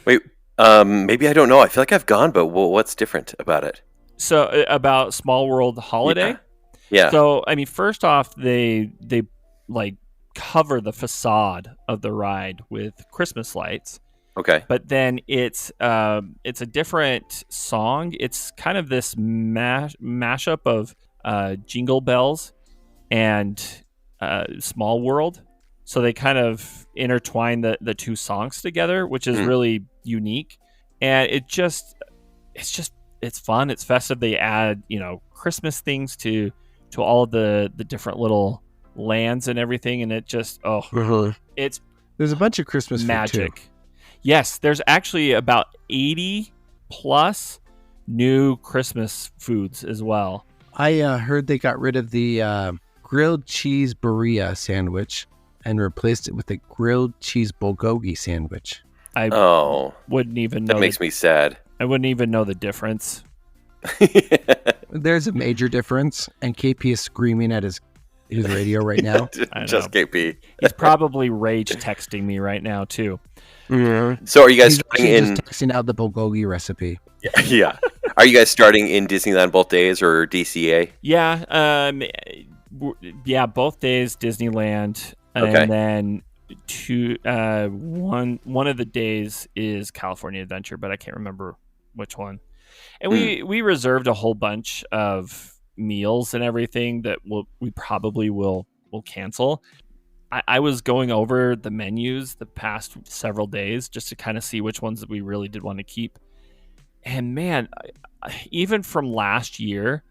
Wait, maybe I don't know. I feel like I've gone, but what's different about it? So about Small World Holiday? Yeah. So, I mean, first off, they like cover the facade of the ride with Christmas lights. Okay. But then it's a different song. It's kind of this mashup of Jingle Bells and Small World. So they kind of intertwine the two songs together, which is really unique. And it's fun. It's festive. They add, Christmas things to all of the different little lands and everything. And it just, it's there's a bunch of Christmas magic. Food too. Yes, there's actually about 80 plus new Christmas foods as well. I heard they got rid of the grilled cheese burrito sandwich and replaced it with a grilled cheese bulgogi sandwich. I wouldn't even know. That makes me sad. I wouldn't even know the difference. There's a major difference, and KP is screaming at his radio right now. Just KP. He's probably rage texting me right now too. Mm-hmm. So are you guys starting in just texting out the bulgogi recipe? Yeah. Are you guys starting in Disneyland both days or DCA? Yeah. Both days Disneyland, and then one of the days is California Adventure, but I can't remember which one. And we reserved a whole bunch of meals and everything that we probably will cancel. I was going over the menus the past several days just to kind of see which ones that we really did want to keep. And man, even from last year,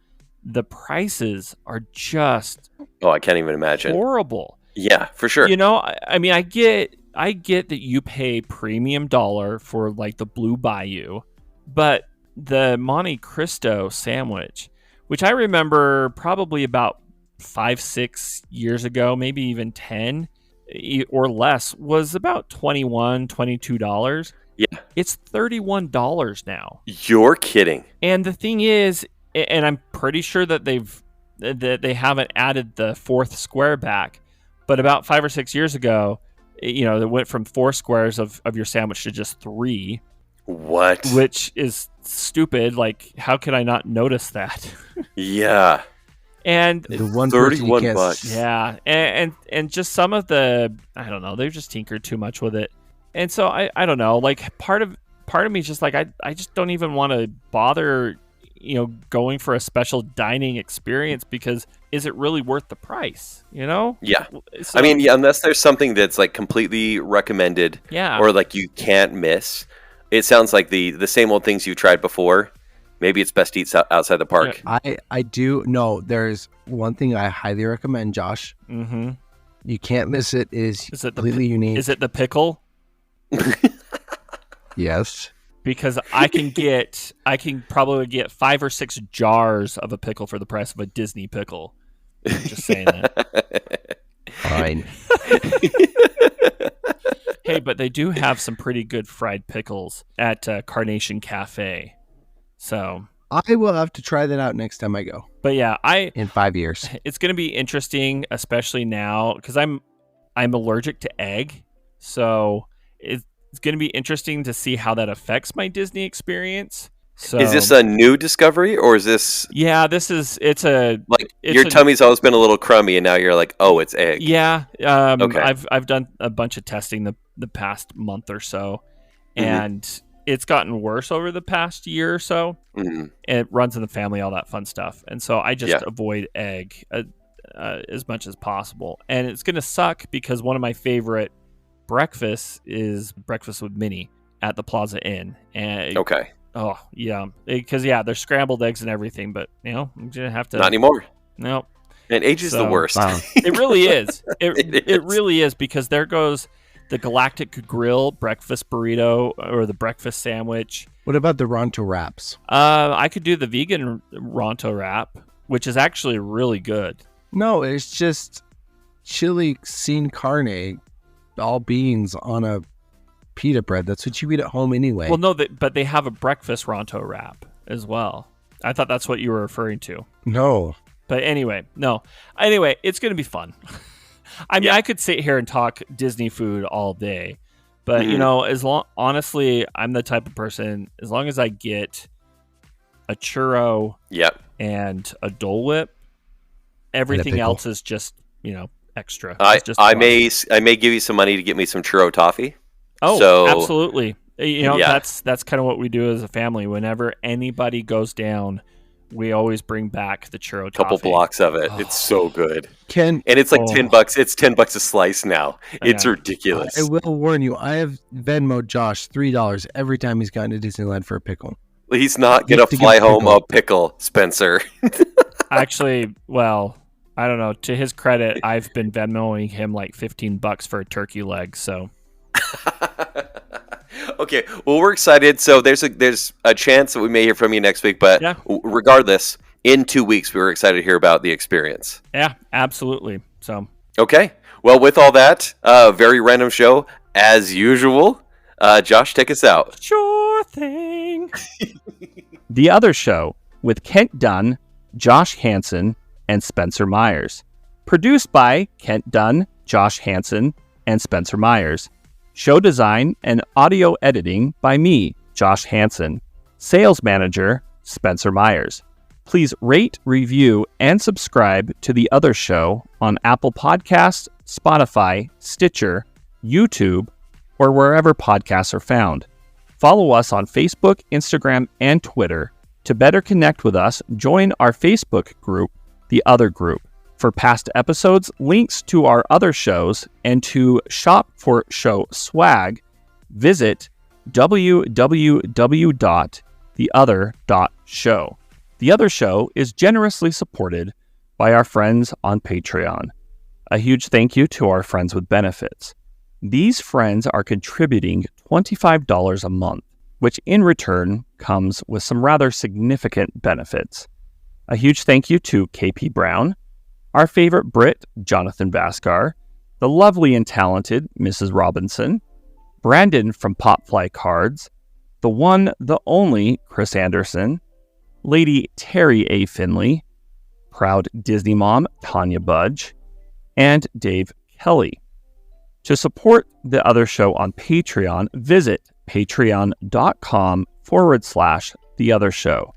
the prices are just I can't even imagine. Horrible. Yeah, for sure. I mean, I get that you pay premium dollar for like the Blue Bayou, but the Monte Cristo sandwich, which I remember probably about 5-6 years ago, maybe even 10, or less was about $21, $22. Yeah. It's $31 now. You're kidding. And the thing is, and I'm pretty sure that they haven't added the fourth square back, but about 5 or 6 years ago, it went from 4 squares of your sandwich to just 3. What? Which is stupid. Like, how could I not notice that? Yeah. And the one $31. Yeah. And just some of the, I don't know, they've just tinkered too much with it. And so I don't know, like part of me is just like, I just don't even want to bother, going for a special dining experience, because is it really worth the price? Yeah. So, I mean, yeah, unless there's something that's like completely recommended, yeah, or like you can't miss. It sounds like the same old things you've tried before. Maybe it's best to eat outside the park. Yeah. I do know there's one thing I highly recommend, Josh. Mm-hmm. You can't miss it. Is it completely unique. Is it the pickle? Yes. Because I can probably get 5 or 6 jars of a pickle for the price of a Disney pickle. I'm just saying that. Fine. Hey, but they do have some pretty good fried pickles at Carnation Cafe. So I will have to try that out next time I go. But yeah, in 5 years. It's going to be interesting, especially now, because I'm allergic to egg. So it's going to be interesting to see how that affects my Disney experience. So, is this a new discovery, or is this? Yeah, your tummy's always been a little crummy, and now you're like, oh, it's egg. Yeah. Okay. I've done a bunch of testing the past month or so, and it's gotten worse over the past year or so. Mm-hmm. It runs in the family, all that fun stuff, and so I just avoid egg as much as possible. And it's gonna suck because one of my favorite breakfasts is breakfast with Minnie at the Plaza Inn. And okay. Oh, yeah. Because, there's scrambled eggs and everything, but, I'm going to have to... Not anymore. No. And age is the worst. Wow. It really is. It really is, because there goes the Galactic Grill breakfast burrito or the breakfast sandwich. What about the Ronto wraps? I could do the vegan Ronto wrap, which is actually really good. No, it's just chili sin carne, all beans on a pita bread. That's what you eat at home anyway. Well, no, but they have a breakfast Ronto wrap as well. I thought that's what you were referring to. No. But anyway, no. Anyway, it's going to be fun. I mean, I could sit here and talk Disney food all day. But, honestly, I'm the type of person, as long as I get a churro and a Dole Whip, everything else is just, extra. I may give you some money to get me some churro toffee. Oh, so, absolutely. That's kind of what we do as a family. Whenever anybody goes down, we always bring back the churro toffee. Couple blocks of it. It's so good. And it's like $10. It's $10 a slice now. It's ridiculous. I will warn you, I have Venmoed Josh $3 every time he's gotten to Disneyland for a pickle. He's not going to fly home a pickle, Spencer. Actually, well, I don't know. To his credit, I've been Venmoing him like $15 for a turkey leg, so... Okay, well, we're excited. So there's a chance that we may hear from you next week, but regardless, in 2 weeks, we were excited to hear about the experience. Yeah, absolutely. So okay, well, with all that, very random show as usual. Josh, take us out. Sure thing. The Other Show with Kent Dunn, Josh Hansen, and Spencer Myers. Produced by Kent Dunn, Josh Hansen, and Spencer Myers. Show design and audio editing by me, Josh Hansen. Sales manager, Spencer Myers. Please rate, review, and subscribe to The Other Show on Apple Podcasts, Spotify, Stitcher, YouTube, or wherever podcasts are found. Follow us on Facebook, Instagram, and Twitter. To better connect with us, join our Facebook group, The Other Group. For past episodes, links to our other shows, and to shop for show swag, visit www.theother.show. The Other Show is generously supported by our friends on Patreon. A huge thank you to our friends with benefits. These friends are contributing $25 a month, which in return comes with some rather significant benefits. A huge thank you to KP Brown, our favorite Brit, Jonathan Vaskar, the lovely and talented Mrs. Robinson, Brandon from Popfly Cards, the one, the only Chris Anderson, Lady Terry A. Finley, proud Disney mom Tanya Budge, and Dave Kelly. To support the other show on Patreon, visit patreon.com/The Other Show.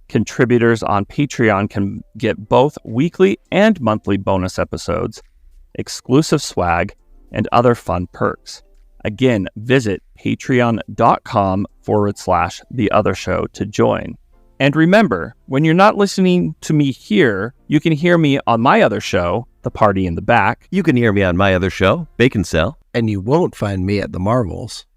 Contributors on Patreon can get both weekly and monthly bonus episodes, exclusive swag, and other fun perks. Again, visit patreon.com/The Other Show to join. And remember, when you're not listening to me here, you can hear me on my other show, The Party in the Back. You can hear me on my other show, Bacon Cell. And you won't find me at the Marvels.